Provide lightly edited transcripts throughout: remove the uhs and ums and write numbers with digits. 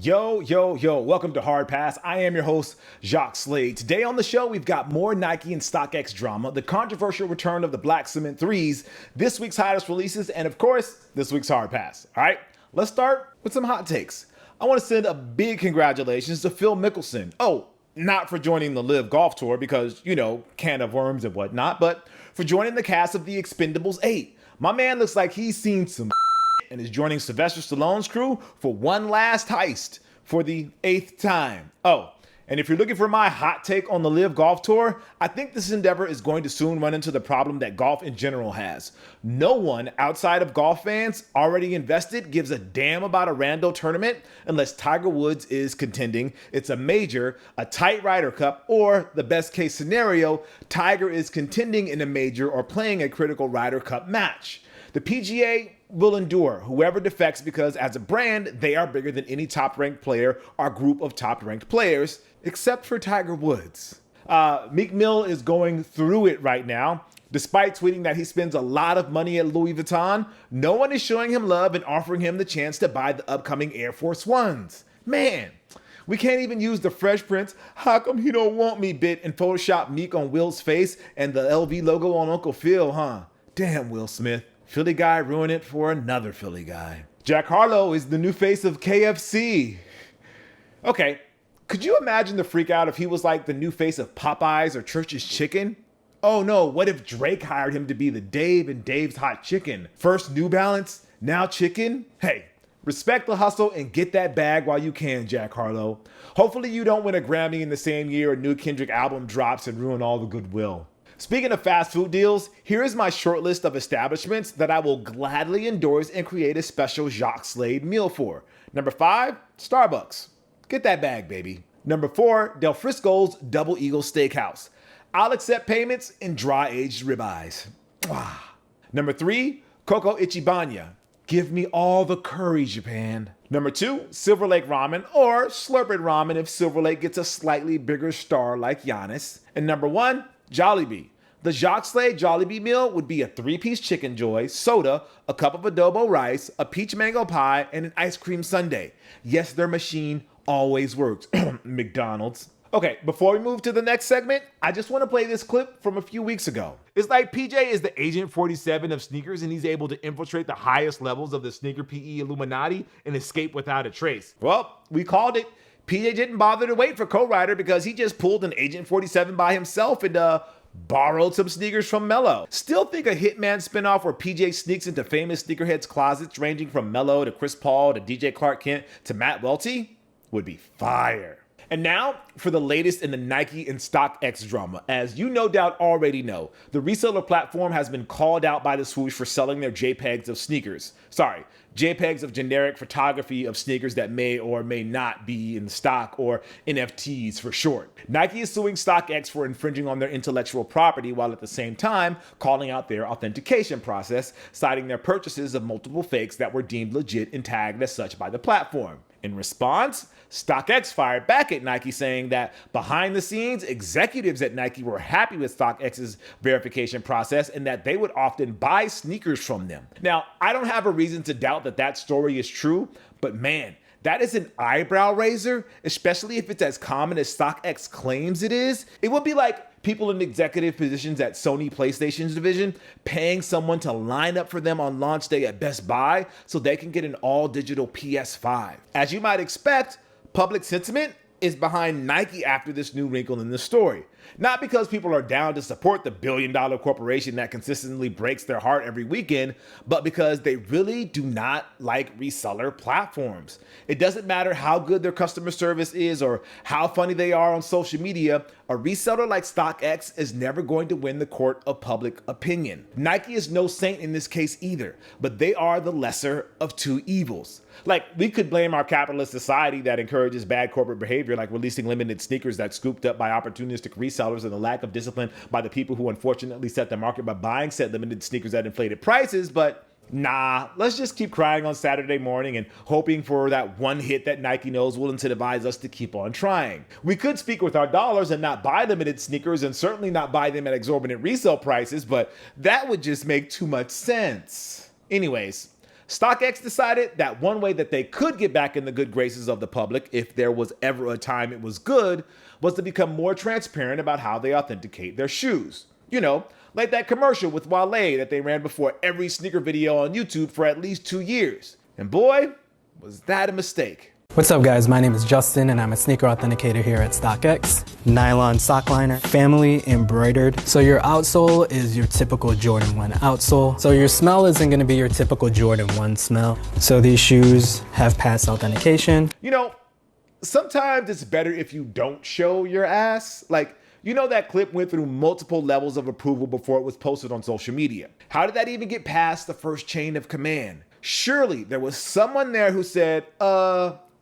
Yo, welcome to Hard Pass. I am your host, Jacques Slade. Today on the show, we've got more Nike and StockX drama, the controversial return of the Black Cement 3s, this week's hottest releases, and of course, this week's Hard Pass. All right, let's start with some hot takes. I want to send a big congratulations to Phil Mickelson. Oh, not for joining the Live Golf Tour because, can of worms and whatnot, but for joining the cast of The Expendables 8. My man looks like he's seen some and is joining Sylvester Stallone's crew for one last heist for the 8th time. Oh, and if you're looking for my hot take on the Live Golf Tour, I think this endeavor is going to soon run into the problem that golf in general has. No one outside of golf fans already invested gives a damn about a rando tournament unless Tiger Woods is contending. It's a major, a tight Ryder Cup, or the best case scenario, Tiger is contending in a major or playing a critical Ryder Cup match. The PGA will endure whoever defects because as a brand, they are bigger than any top-ranked player or group of top-ranked players, except for Tiger Woods. Meek Mill is going through it right now. Despite tweeting that he spends a lot of money at Louis Vuitton, no one is showing him love and offering him the chance to buy the upcoming Air Force Ones. Man, we can't even use the Fresh Prince, how come he don't want me bit and Photoshop Meek on Will's face and the LV logo on Uncle Phil, huh? Damn, Will Smith. Philly guy ruined it for another Philly guy. Jack Harlow is the new face of KFC. Okay, could you imagine the freak out if he was like the new face of Popeyes or Church's Chicken? Oh no, what if Drake hired him to be the Dave and Dave's Hot Chicken? First New Balance, now chicken? Hey, respect the hustle and get that bag while you can, Jack Harlow. Hopefully you don't win a Grammy in the same year a new Kendrick album drops and ruin all the goodwill. Speaking of fast food deals, here is my short list of establishments that I will gladly endorse and create a special Jacques Slade meal for. Number 5, Starbucks. Get that bag, baby. Number 4, Del Frisco's Double Eagle Steakhouse. I'll accept payments in dry-aged ribeyes. Number 3, Coco Ichibanya. Give me all the curry, Japan. Number 2, Silver Lake Ramen, or Slurp It Ramen if Silver Lake gets a slightly bigger star like Giannis. And number 1, Jollibee. The Jacques Slade Jollibee meal would be a 3-piece chicken joy, soda, a cup of adobo rice, a peach mango pie, and an ice cream sundae. Yes, their machine always works. McDonald's. Okay, before we move to the next segment, I just want to play this clip from a few weeks ago. It's like PJ is the Agent 47 of sneakers and he's able to infiltrate the highest levels of the sneaker PE Illuminati and escape without a trace. Well, we called it. PJ didn't bother to wait for co-writer because he just pulled an Agent 47 by himself and borrowed some sneakers from Mello. Still think a Hitman spinoff where PJ sneaks into famous sneakerheads closets ranging from Mello to Chris Paul to DJ Clark Kent to Matt Welty would be fire. And now for the latest in the Nike and StockX drama. As you no doubt already know, the reseller platform has been called out by the swoosh for selling their JPEGs of sneakers. Sorry, JPEGs of generic photography of sneakers that may or may not be in stock, or NFTs for short. Nike is suing StockX for infringing on their intellectual property while at the same time calling out their authentication process, citing their purchases of multiple fakes that were deemed legit and tagged as such by the platform. In response, StockX fired back at Nike saying that behind the scenes, executives at Nike were happy with StockX's verification process and that they would often buy sneakers from them. Now, I don't have a reason to doubt that story is true, but man, that is an eyebrow raiser, especially if it's as common as StockX claims it is. It would be like people in executive positions at Sony PlayStation's division paying someone to line up for them on launch day at Best Buy so they can get an all-digital PS5. As you might expect, public sentiment is behind Nike after this new wrinkle in the story. Not because people are down to support the billion-dollar corporation that consistently breaks their heart every weekend, but because they really do not like reseller platforms. It doesn't matter how good their customer service is or how funny they are on social media, a reseller like StockX is never going to win the court of public opinion. Nike is no saint in this case either, but they are the lesser of two evils. Like, we could blame our capitalist society that encourages bad corporate behavior, like releasing limited sneakers that's scooped up by opportunistic resellers and the lack of discipline by the people who unfortunately set the market by buying said limited sneakers at inflated prices, but nah, let's just keep crying on Saturday morning and hoping for that one hit that Nike knows will incentivize us to keep on trying. We could speak with our dollars and not buy limited sneakers and certainly not buy them at exorbitant resale prices, but that would just make too much sense. Anyways, StockX decided that one way that they could get back in the good graces of the public, if there was ever a time it was good, was to become more transparent about how they authenticate their shoes. You know, like that commercial with Wale that they ran before every sneaker video on YouTube for at least 2 years. And boy, was that a mistake. What's up guys, my name is Justin and I'm a sneaker authenticator here at StockX. Nylon sock liner, family embroidered. So your outsole is your typical Jordan 1 outsole. So your smell isn't gonna be your typical Jordan 1 smell. So these shoes have passed authentication. You know, sometimes it's better if you don't show your ass. Like, you know that clip went through multiple levels of approval before it was posted on social media. How did that even get past the first chain of command? Surely there was someone there who said,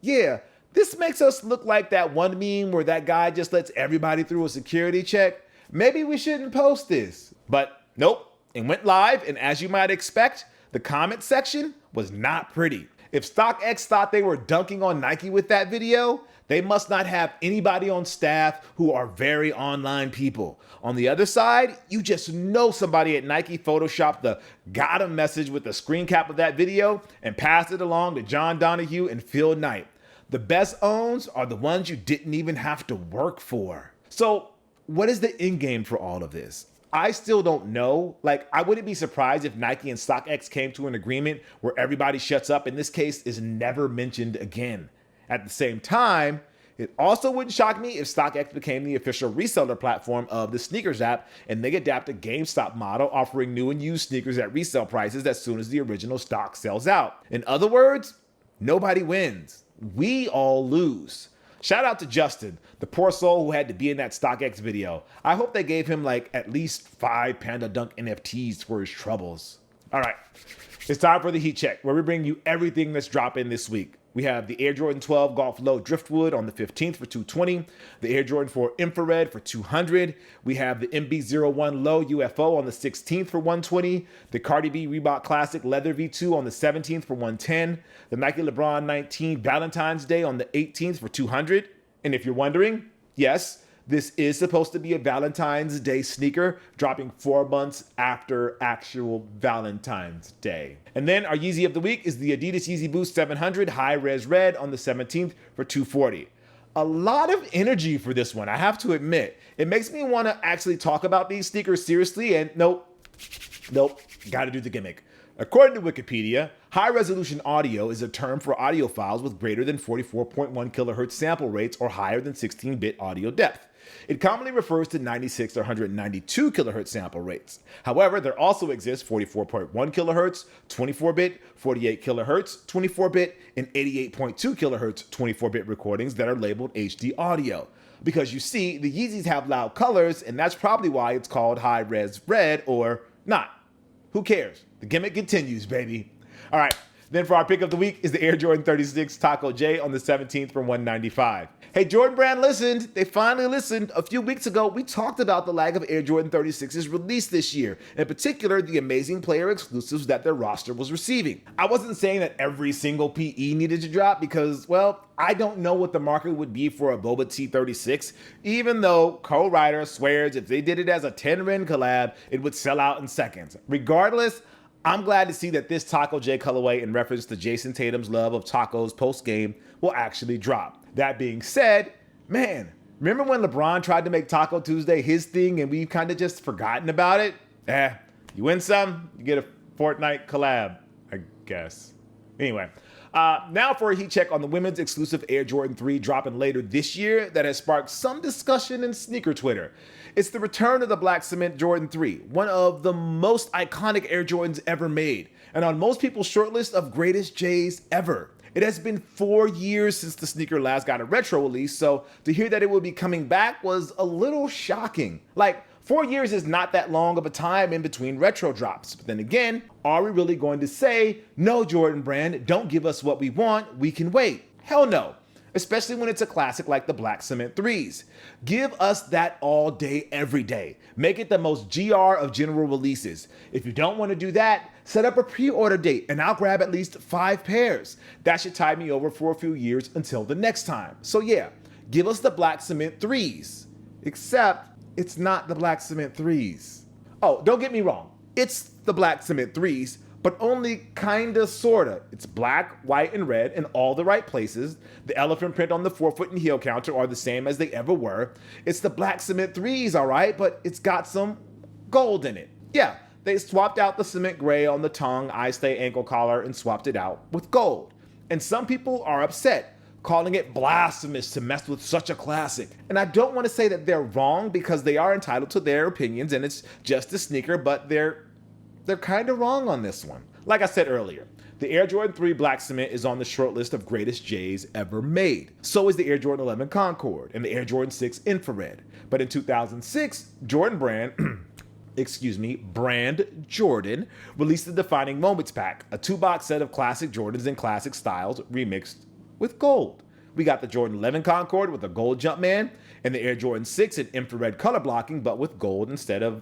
yeah, this makes us look like that one meme where that guy just lets everybody through a security check. Maybe we shouldn't post this. But nope, it went live, and as you might expect, the comment section was not pretty. If StockX thought they were dunking on Nike with that video, they must not have anybody on staff who are very online people. On the other side, you just know somebody at Nike photoshopped the got him message with the screen cap of that video and passed it along to John Donahue and Phil Knight. The best owns are the ones you didn't even have to work for. So what is the end game for all of this? I still don't know. Like, I wouldn't be surprised if Nike and StockX came to an agreement where everybody shuts up and this case is never mentioned again. At the same time, it also wouldn't shock me if StockX became the official reseller platform of the Sneakers app and they adapt a GameStop model offering new and used sneakers at resale prices as soon as the original stock sells out. In other words, nobody wins. We all lose. Shout out to Justin, the poor soul who had to be in that StockX video. I hope they gave him like at least 5 Panda Dunk NFTs for his troubles. All right, it's time for the heat check, where we bring you everything that's dropping this week. We have the Air Jordan 12 Golf Low Driftwood on the 15th for $220, the Air Jordan 4 Infrared for $200. We have the MB-01 Low UFO on the 16th for $120, the Cardi B Reebok Classic Leather V2 on the 17th for $110, the Nike LeBron 19 Valentine's Day on the 18th for $200. And if you're wondering, yes, this is supposed to be a Valentine's Day sneaker, dropping 4 months after actual Valentine's Day. And then our Yeezy of the week is the Adidas Yeezy Boost 700 High Res Red on the 17th for $240. A lot of energy for this one, I have to admit. It makes me want to actually talk about these sneakers seriously, and nope, gotta do the gimmick. According to Wikipedia, high-resolution audio is a term for audio files with greater than 44.1 kilohertz sample rates or higher than 16-bit audio depth. It commonly refers to 96 or 192 kilohertz sample rates. However, there also exists 44.1 kilohertz, 24-bit, 48 kilohertz, 24-bit, and 88.2 kilohertz 24-bit recordings that are labeled HD audio. Because you see, the Yeezys have loud colors, and that's probably why it's called high-res red or not. Who cares? The gimmick continues, baby. All right, then for our pick of the week is the Air Jordan 36 Taco J on the 17th for $195. Hey, Jordan Brand listened. They finally listened. A few weeks ago, we talked about the lack of Air Jordan 36's release this year, in particular, the amazing player exclusives that their roster was receiving. I wasn't saying that every single PE needed to drop because, well, I don't know what the market would be for a Boba T36, even though co-writer swears if they did it as a 10-ren collab, it would sell out in seconds. Regardless, I'm glad to see that this Taco J colorway in reference to Jason Tatum's love of tacos post-game will actually drop. That being said, man, remember when LeBron tried to make Taco Tuesday his thing and we've kind of just forgotten about it? You win some, you get a Fortnite collab, I guess. Anyway, now for a heat check on the women's exclusive Air Jordan 3 dropping later this year that has sparked some discussion in sneaker Twitter. It's the return of the black cement Jordan 3, one of the most iconic Air Jordans ever made, and on most people's shortlist of greatest J's ever. It has been 4 years since the sneaker last got a retro release, so to hear that it will be coming back was a little shocking. Like, 4 years is not that long of a time in between retro drops. But then again, are we really going to say, no, Jordan Brand, don't give us what we want, we can wait? Hell no. Especially when it's a classic like the Black Cement 3s. Give us that all day, every day. Make it the most GR of general releases. If you don't want to do that, set up a pre-order date and I'll grab at least 5 pairs. That should tide me over for a few years until the next time. So yeah, give us the Black Cement 3s. Except it's not the Black Cement 3s. Oh, don't get me wrong. It's the Black Cement 3s, but only kinda sorta. It's black, white, and red in all the right places. The elephant print on the forefoot and heel counter are the same as they ever were. It's the black cement 3s, alright, but it's got some gold in it. Yeah, they swapped out the cement gray on the tongue, eye stay ankle collar, and swapped it out with gold. And some people are upset, calling it blasphemous to mess with such a classic. And I don't want to say that they're wrong because they are entitled to their opinions and it's just a sneaker, but they're kind of wrong on this one. Like I said earlier, the Air Jordan 3 Black Cement is on the short list of greatest J's ever made. So is the Air Jordan 11 Concord and the Air Jordan 6 Infrared. But in 2006, Brand Jordan released the Defining Moments Pack, a 2-box set of classic Jordans in classic styles remixed with gold. We got the Jordan 11 Concord with a gold Jumpman and the Air Jordan 6 in infrared color blocking, but with gold instead of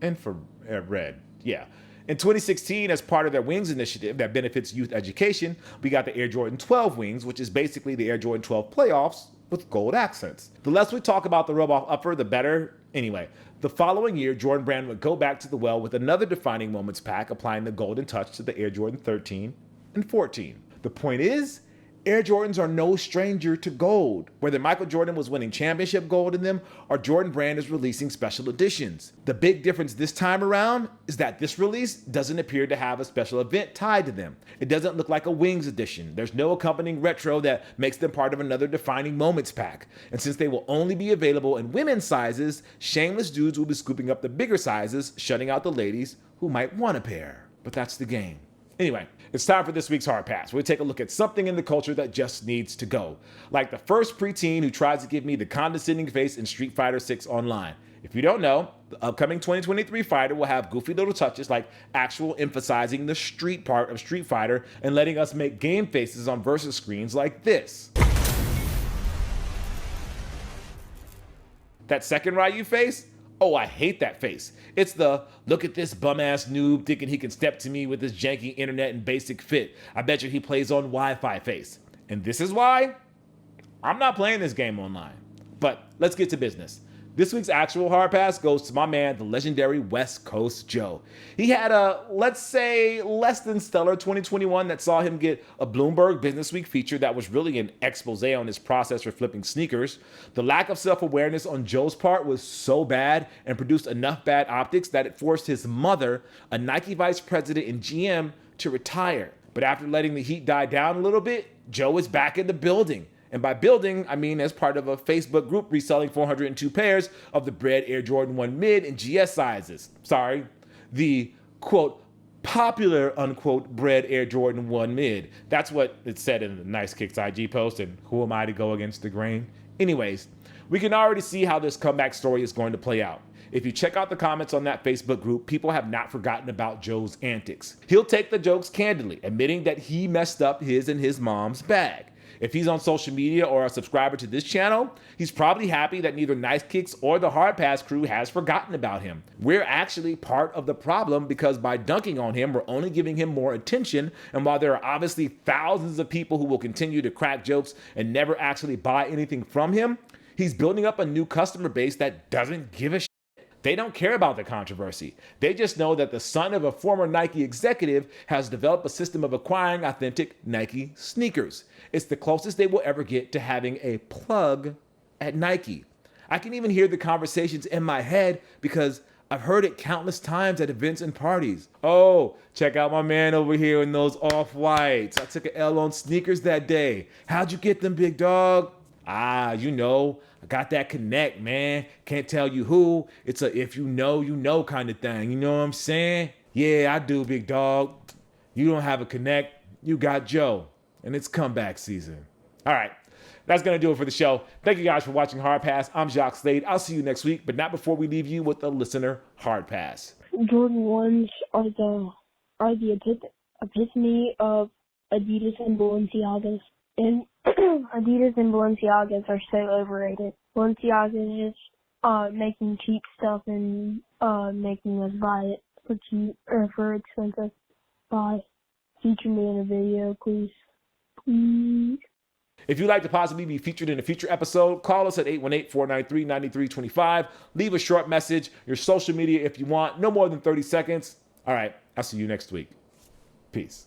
infrared. Yeah. In 2016, as part of their Wings initiative that benefits youth education, we got the Air Jordan 12 Wings, which is basically the Air Jordan 12 playoffs with gold accents. The less we talk about the rub-off upper, the better. Anyway, the following year, Jordan Brand would go back to the well with another Defining Moments pack, applying the golden touch to the Air Jordan 13 and 14. The point is, Air Jordans are no stranger to gold. Whether Michael Jordan was winning championship gold in them or Jordan Brand is releasing special editions. The big difference this time around is that this release doesn't appear to have a special event tied to them. It doesn't look like a Wings edition. There's no accompanying retro that makes them part of another Defining Moments pack. And since they will only be available in women's sizes, shameless dudes will be scooping up the bigger sizes, shutting out the ladies who might want a pair. But that's the game. Anyway, it's time for this week's Hard Pass. We'll take a look at something in the culture that just needs to go. Like the first preteen who tries to give me the condescending face in Street Fighter 6 online. If you don't know, the upcoming 2023 fighter will have goofy little touches like actual emphasizing the street part of Street Fighter and letting us make game faces on versus screens like this. That second Ryu face? Oh, I hate that face. It's the, look at this bum-ass noob thinking he can step to me with his janky internet and basic fit. I bet you he plays on Wi-Fi face. And this is why I'm not playing this game online. But let's get to business. This week's actual Hard Pass goes to my man, the legendary West Coast Joe. He had a, let's say, less than stellar 2021 that saw him get a Bloomberg Businessweek feature that was really an expose on his process for flipping sneakers. The lack of self-awareness on Joe's part was so bad and produced enough bad optics that it forced his mother, a Nike vice president and GM, to retire. But after letting the heat die down a little bit, Joe is back in the building. And by building, I mean as part of a Facebook group reselling 402 pairs of the Bred Air Jordan 1 Mid and GS sizes. Sorry, the, quote, popular, unquote, Bred Air Jordan 1 Mid. That's what it said in the Nice Kicks IG post, and who am I to go against the grain? Anyways, we can already see how this comeback story is going to play out. If you check out the comments on that Facebook group, people have not forgotten about Joe's antics. He'll take the jokes candidly, admitting that he messed up his and his mom's bag. If he's on social media or a subscriber to this channel, he's probably happy that neither Nice Kicks or the Hard Pass crew has forgotten about him. We're actually part of the problem because by dunking on him, we're only giving him more attention. And while there are obviously thousands of people who will continue to crack jokes and never actually buy anything from him, he's building up a new customer base that doesn't give a shit. They don't care about the controversy. They just know that the son of a former Nike executive has developed a system of acquiring authentic Nike sneakers. It's the closest they will ever get to having a plug at Nike. I can even hear the conversations in my head because I've heard it countless times at events and parties. Oh, check out my man over here in those off-whites. I took an L on sneakers that day. How'd you get them, big dog? You know, I got that connect, man. Can't tell you who. It's a if you know kind of thing. You know what I'm saying? Yeah, I do, big dog. You don't have a connect. You got Joe. And it's comeback season. All right. That's going to do it for the show. Thank you guys for watching Hard Pass. I'm Jacques Slade. I'll see you next week, but not before we leave you with the listener Hard Pass. Jordan 1s are the epitome of Adidas and Balenciagas. And Adidas and Balenciagas are so overrated. Balenciagas is just making cheap stuff and making us buy it for cheap or for expensive. Bye. Feature me in a video, please. Please. If you'd like to possibly be featured in a future episode, call us at 818-493-9325. Leave a short message, your social media if you want, no more than 30 seconds, All right, I'll see you next week. Peace.